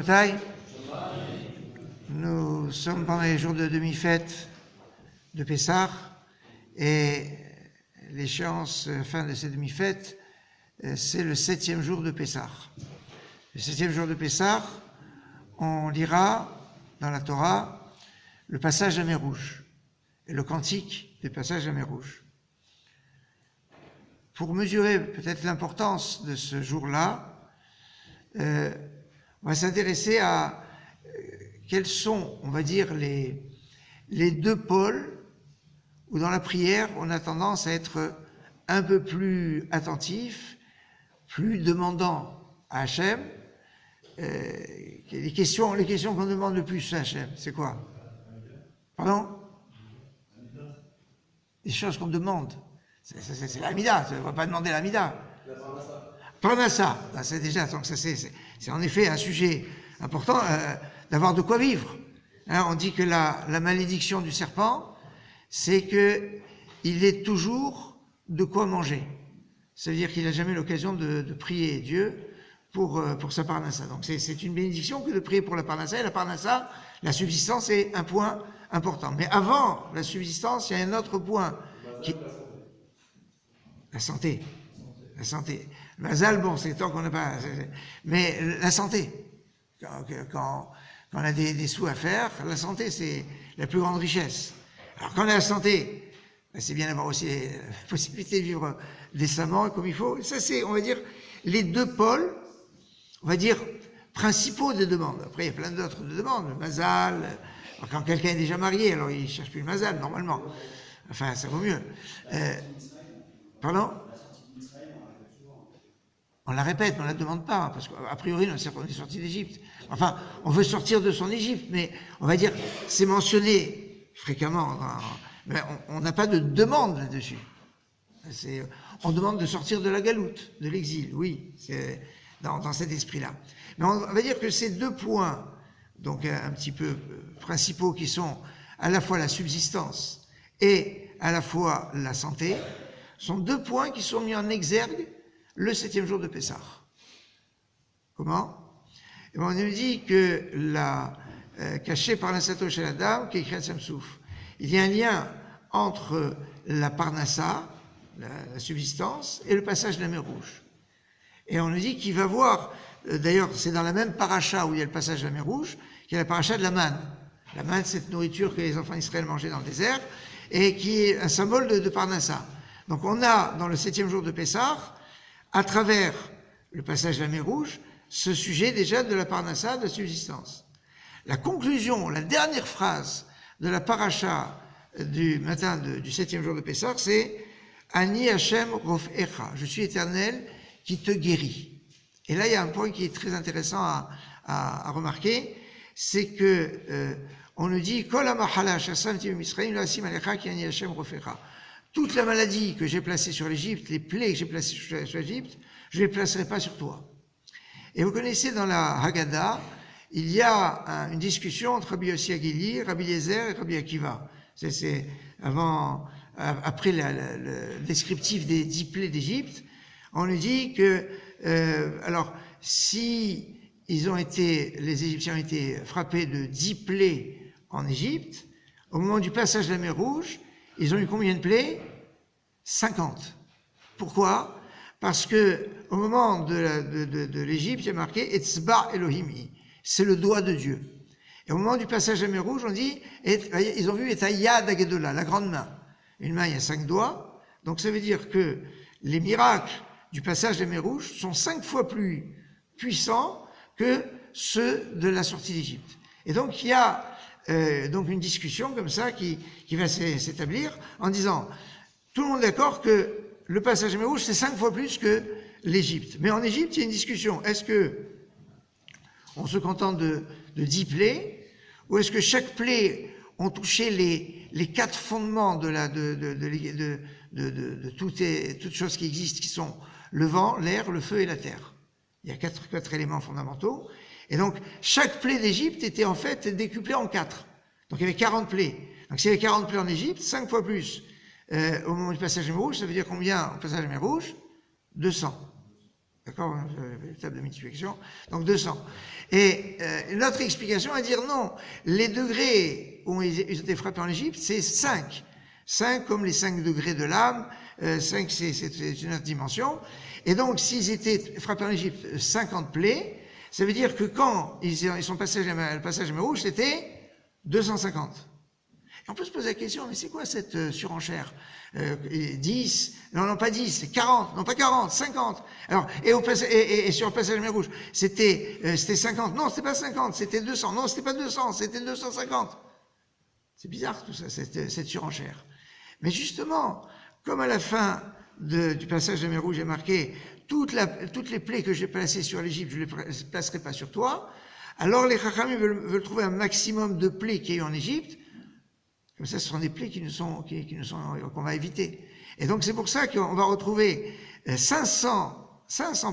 Shabbatai. Nous sommes pendant les jours de demi-fête de Pessah et l'échéance fin de cette demi-fête, c'est le 7e jour de Pessah. Le 7e jour de Pessah, on lira dans la Torah le passage à la mer Rouge et le cantique du passage à la mer Rouge. Pour mesurer peut-être l'importance de ce jour-là, on va s'intéresser à quels sont, on va dire, les deux pôles où dans la prière, on a tendance à être un peu plus attentif, plus demandant à Hachem. Les questions qu'on demande le plus à Hachem, c'est quoi? Pardon? Les choses qu'on demande. C'est l'Amida, on ne va pas demander l'Amida. Parnassa, c'est déjà, donc ça c'est en effet un sujet important d'avoir de quoi vivre. Hein, on dit que la malédiction du serpent, c'est qu'il est toujours de quoi manger. Ça veut dire qu'il n'a jamais l'occasion de prier Dieu pour sa parnassa. Donc c'est une bénédiction que de prier pour la parnassa. Et la parnassa, la subsistance est un point important. Mais avant la subsistance, il y a un autre point qui... La santé. La santé. Le mazal, bon, c'est tant qu'on n'a pas... Mais la santé. Quand on a des sous à faire, la santé, c'est la plus grande richesse. Alors quand on a la santé, c'est bien d'avoir aussi la possibilité de vivre décemment comme il faut. Ça, c'est, on va dire, les deux pôles, on va dire, principaux des demandes. Après, il y a plein d'autres demandes. Le mazal, quand quelqu'un est déjà marié, alors il ne cherche plus le mazal, normalement. Enfin, ça vaut mieux. Pardon? On la répète, mais on ne la demande pas, parce qu'a priori, on est sorti d'Égypte. Enfin, on veut sortir de son Égypte, mais on va dire, c'est mentionné fréquemment, mais on n'a pas de demande là-dessus. On demande de sortir de la galoute, de l'exil, oui, c'est dans cet esprit-là. Mais on va dire que ces deux points, donc un petit peu principaux, qui sont à la fois la subsistance et à la fois la santé, sont deux points qui sont mis en exergue le 7e jour de Pessah. Comment? Et bien, on nous dit que caché par la Satosh et la dame, qui est écrit à Samsouf, il y a un lien entre la parnassa, la subsistance, et le passage de la mer Rouge. Et on nous dit qu'il va voir, d'ailleurs, c'est dans la même paracha où il y a le passage de la mer Rouge, qu'il y a la paracha de la manne. La manne, c'est cette nourriture que les enfants d'Israël mangeaient dans le désert, et qui est un symbole de parnassa. Donc on a, dans le 7e jour de Pessah, à travers le passage de la mer Rouge, ce sujet déjà de la parnassa, de la subsistance. La conclusion, la dernière phrase de la paracha du matin du 7e jour de Pessah, c'est « Ani Hashem Rofecha » « Je suis Éternel qui te guérit ». Et là, il y a un point qui est très intéressant à remarquer, c'est que on nous dit « Kol hamahala shasam tivim Yisraël la'asim alecha ki ani Hashem Rofecha » Toute la maladie que j'ai placée sur l'Égypte, les plaies que j'ai placées sur l'Égypte, je ne les placerai pas sur toi. Et vous connaissez dans la Haggadah, il y a une discussion entre Rabbi Yossi Agili, Rabbi Eliezer et Rabbi Akiva. C'est après le descriptif des 10 plaies d'Égypte, on nous dit que, alors, si les Égyptiens ont été frappés de 10 plaies en Égypte, au moment du passage de la mer Rouge, ils ont eu combien de plaies? 50. Pourquoi? Parce que au moment de l'Égypte, il y a marqué Etzba Elohimi, c'est le doigt de Dieu. Et au moment du passage à la mer Rouge, on dit, ils ont vu Etayad Agedola, la grande main. Une main, il y a 5 doigts. Donc ça veut dire que les miracles du passage de la mer Rouge sont 5 fois plus puissants que ceux de la sortie d'Égypte. Et donc il y a donc une discussion comme ça qui va s'établir en disant, tout le monde est d'accord que le passage à la mer Rouge, c'est 5 fois plus que l'Égypte. Mais en Égypte, il y a une discussion. Est-ce que on se contente de 10 plaies, ou est-ce que chaque plaie ont touché les 4 fondements de toutes choses qui existent, qui sont le vent, l'air, le feu et la terre? Il y a 4 éléments fondamentaux. Et donc, chaque plaie d'Égypte était en fait décuplée en 4. Donc, il y avait 40 plaies. Donc, s'il y avait 40 plaies en Égypte, 5 fois plus au moment du passage à la mer Rouge, ça veut dire combien au passage à la mer Rouge? 200. D'accord, table de multiplication. Donc 200. Et notre explication est de dire non, les degrés où ils étaient frappés en Égypte, c'est 5. 5 comme les 5 degrés de l'âme. 5, c'est une autre dimension. Et donc, s'ils étaient frappés en Égypte 50 plaies, ça veut dire que quand ils sont passés le passage à mer Rouge, c'était 250. Et on peut se poser la question, mais c'est quoi cette surenchère 10, non pas 10, c'est 40, non pas 40, 50. Alors, et sur le passage de mer Rouge, c'était 50, non, c'était pas 50, c'était 200, non, c'était pas 200, c'était 250. C'est bizarre tout ça, cette surenchère. Mais justement, comme à la fin du passage de mer Rouge est marqué, toutes les plaies que j'ai placées sur l'Égypte, je ne les placerai pas sur toi, alors les Chachamim veulent trouver un maximum de plaies qu'il y a eu en Égypte. Comme ça, ce sont des plaies qu'on va éviter. Et donc, c'est pour ça qu'on va retrouver 500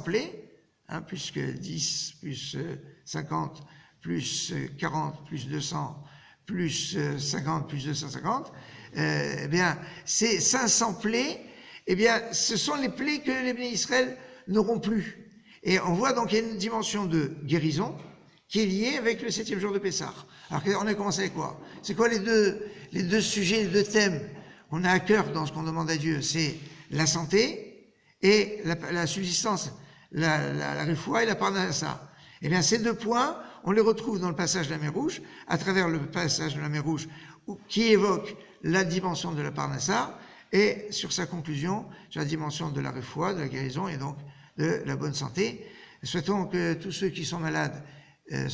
plaies, hein, plus que 10, plus 50, plus 40, plus 200, plus 50, plus 250. Eh bien, ces 500 plaies, eh bien, ce sont les plaies que les bénis Israël n'auront plus. Et on voit donc qu'il y a une dimension de guérison qui est liée avec le 7e jour de Pessah. Alors, on a commencé avec quoi? C'est quoi les deux sujets, les deux thèmes qu'on a à cœur dans ce qu'on demande à Dieu? C'est la santé et la subsistance, la refoua et la parnassa. Eh bien, ces deux points, on les retrouve dans le passage de la mer Rouge, à travers le passage de la mer Rouge, qui évoque la dimension de la parnassa, et sur sa conclusion, sur la dimension de la refoua, de la guérison, et donc de la bonne santé. Souhaitons que tous ceux qui sont malades aient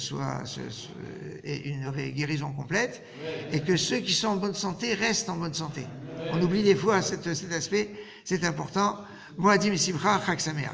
une guérison complète, et que ceux qui sont en bonne santé restent en bonne santé. On oublie des fois cet aspect, c'est important. Moadim Simcha, Chag Sameach.